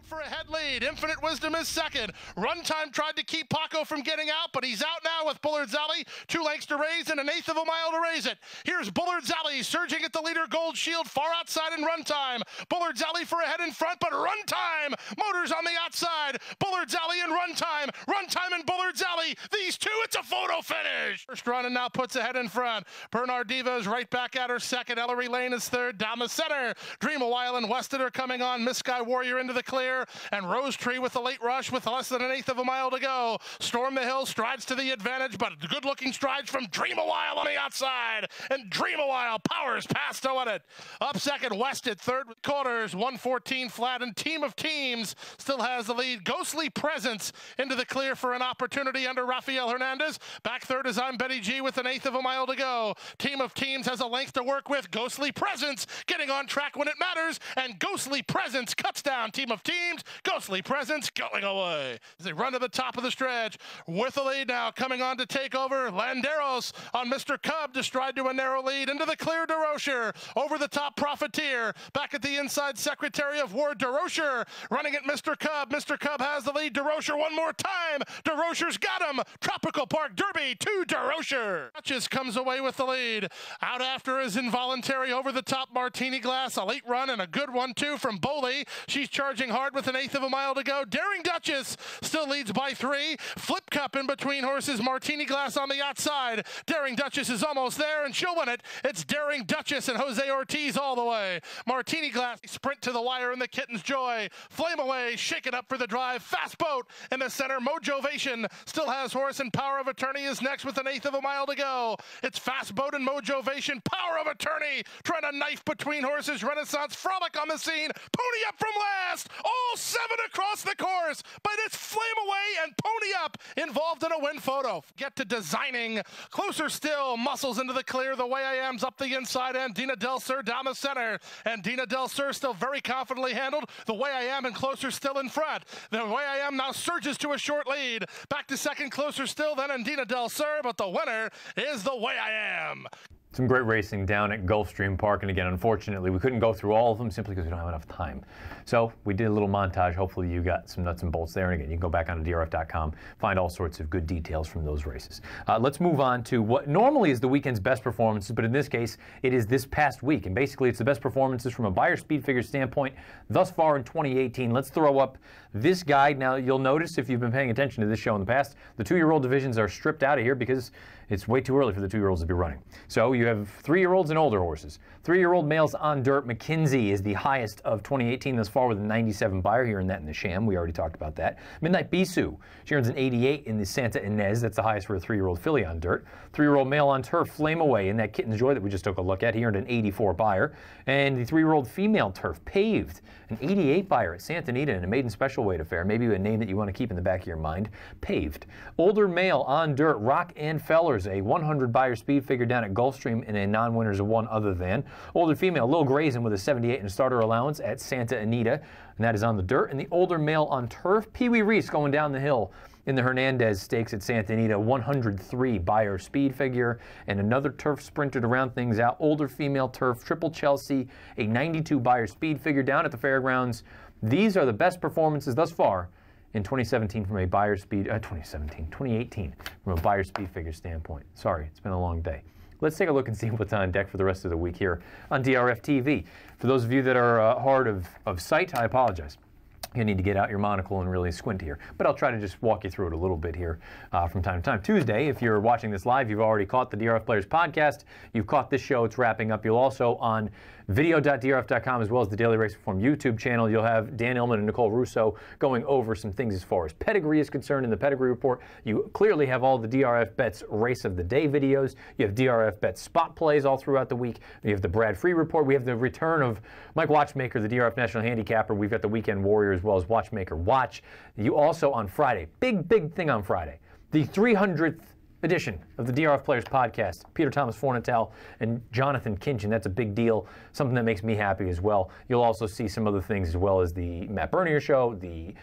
For a head lead. Infinite Wisdom is second. Runtime tried to keep Paco from getting out, but he's out now with Bullard's Alley. 2 lengths to raise and an 1/8 of a mile to raise it. Here's Bullard's Alley surging at the leader, Gold Shield, far outside in Runtime. Bullard's Alley for a head in front, but Runtime. Motors on the outside. Bullard's Alley and Runtime. Runtime and Bullard's Alley. These 2, it's a photo finish. First run and now puts a head in front. Bernard Diva is right back at her second. Ellery Lane is third. Down the center. Dream a While and Wested are coming on. Miss Sky Warrior into the clear. And Rose Tree with the late rush with less than an 1/8 of a mile to go. Storm the Hill strides to the advantage, but good-looking strides from Dream a While on the outside. And Dream a While powers past to win it. Up second, Wested, third with quarters, 114 flat, and Team of Teams still has the lead. Ghostly Presence into the clear for an opportunity under Rafael Hernandez. Back third is I'm Betty G with an 1/8 of a mile to go. Team of Teams has a length to work with. Ghostly Presence getting on track when it matters, and Ghostly Presence cuts down Team of Teams. Ghostly Presence going away as they run to the top of the stretch with the lead now coming on to take over. Landeros on Mr. Cub to stride to a narrow lead into the clear. DeRocher over the top. Profiteer back at the inside. Secretary of War DeRocher running at Mr. Cub. Mr. Cub has the lead. DeRocher one more time. DeRocher's got him. Tropical Park Derby to DeRocher. Duchess comes away with the lead. Out after is Involuntary over the top. Martini Glass, a late run and a good one too from Boley. She's charging hard with an 1/8 of a mile to go. Daring Duchess still leads by 3. Flip Cup in between horses. Martini Glass on the outside. Daring Duchess is almost there, and she'll win it. It's Daring Duchess and Jose Ortiz all the way. Martini Glass sprint to the wire in the Kitten's Joy. Flame Away, shake it up for the drive. Fast Boat in the center. Mojovation still has horse, and Power of Attorney is next with an 1/8 of a mile to go. It's Fast Boat and Mojovation. Power of Attorney trying to knife between horses. Renaissance Frolic on the scene. Pony Up from last. Oh! all 7 across the course, but it's Flame Away and Pony Up involved in a win photo. Get to designing. Closer Still muscles into the clear. The Way I Am's up the inside end. Dina Del Sur down the center, and Dina Del Sur still very confidently handled. The Way I Am and Closer Still in front. The Way I Am now surges to a short lead. Back to second, Closer Still, then and Dina Del Sur, but the winner is The Way I Am. Some great racing down at Gulfstream Park, and again, unfortunately, we couldn't go through all of them simply because we don't have enough time. So we did a little montage. Hopefully you got some nuts and bolts there, and again, you can go back onto DRF.com, find all sorts of good details from those races. Let's move on to what normally is the weekend's best performances, but in this case, it is this past week, and basically it's the best performances from a Beyer speed figure standpoint thus far in 2018. Let's throw up this guide. Now, you'll notice if you've been paying attention to this show in the past, the 2-year-old divisions are stripped out of here because it's way too early for the 2-year-olds to be running. So you have 3-year-olds and older horses. 3-year-old males on dirt. McKinsey is the highest of 2018 thus far with a 97 Beyer here, and that in the Sham. We already talked about that. Midnight Bisou, she earns an 88 in the Santa Ynez. That's the highest for a 3-year-old filly on dirt. 3-year-old male on turf, Flame Away, in that Kitten's Joy that we just took a look at. He earned an 84 Beyer. And the 3-year-old female turf, Paved, an 88 Beyer at Santa Anita in a maiden special weight affair. Maybe a name that you want to keep in the back of your mind. Paved. Older male on dirt, Rock and Fellers, a 100 Beyer speed figure down at Gulfstream in a non-winners of one other than. Older female, Lil Grazin with a 78 and a starter allowance at Santa Anita, and that is on the dirt. And the older male on turf, Pee Wee Reese going down the hill in the Hernandez Stakes at Santa Anita, 103 Beyer speed figure, and another turf sprinter to round things out. Older female turf, Triple Chelsea, a 92 Beyer speed figure down at the fairgrounds. These are the best performances thus far in 2017 from a Beyer speed, 2018 from a Beyer speed figure standpoint. Sorry, it's been a long day. Let's take a look and see what's on deck for the rest of the week here on DRFTV. For those of you that are hard of sight, I apologize. You need to get out your monocle and really squint here. But I'll try to just walk you through it a little bit here from time to time. Tuesday, if you're watching this live, you've already caught the DRF Players podcast. You've caught this show. It's wrapping up. You'll also on video.drf.com as well as the Daily Racing Form YouTube channel. You'll have Dan Illman and Nicole Russo going over some things as far as pedigree is concerned in the pedigree report. You clearly have all the DRF Bets Race of the Day videos. You have DRF Bets spot plays all throughout the week. You have the Brad Free report. We have the return of Mike Watchmaker, the DRF National Handicapper. We've got the Weekend Warrior as well as Watchmaker Watch. You also on Friday, big thing on Friday, the 300th edition of the DRF Players podcast. Peter Thomas Fornatel and Jonathan Kinchin. That's a big deal, something that makes me happy as well. You'll also see some other things as well as the Matt Bernier show, the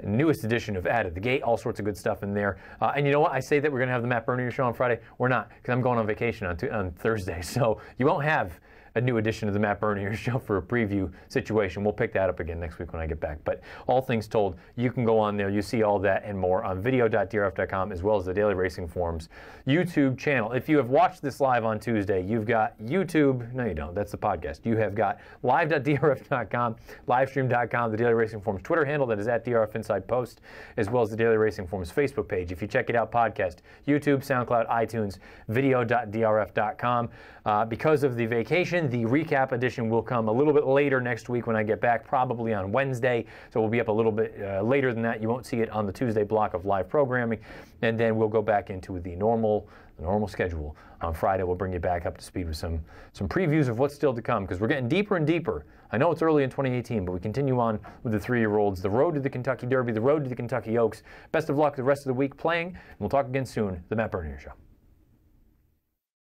newest edition of Out of the Gate, all sorts of good stuff in there. And you know what? I say that we're going to have the Matt Bernier show on Friday. We're not, because I'm going on vacation on Thursday. So you won't have a new edition of the Matt Bernier show for a preview situation. We'll pick that up again next week when I get back. But all things told, you can go on there. You see all that and more on video.drf.com as well as the Daily Racing Forums YouTube channel. If you have watched this live on Tuesday, you've got YouTube. No, you don't. That's the podcast. You have got live.drf.com, livestream.com, the Daily Racing Forums Twitter handle that is at DRF Inside Post, as well as the Daily Racing Forums Facebook page. If you check it out, podcast, YouTube, SoundCloud, iTunes, video.drf.com. Because of the vacation, the recap edition will come a little bit later next week when I get back, probably on Wednesday. So we'll be up a little bit later than that. You won't see it on the Tuesday block of live programming. And then we'll go back into the normal schedule. On Friday, we'll bring you back up to speed with some previews of what's still to come, because we're getting deeper and deeper. I know it's early in 2018, but we continue on with the 3-year-olds, the road to the Kentucky Derby, the road to the Kentucky Oaks. Best of luck the rest of the week playing, and we'll talk again soon. The Matt Bernier Show.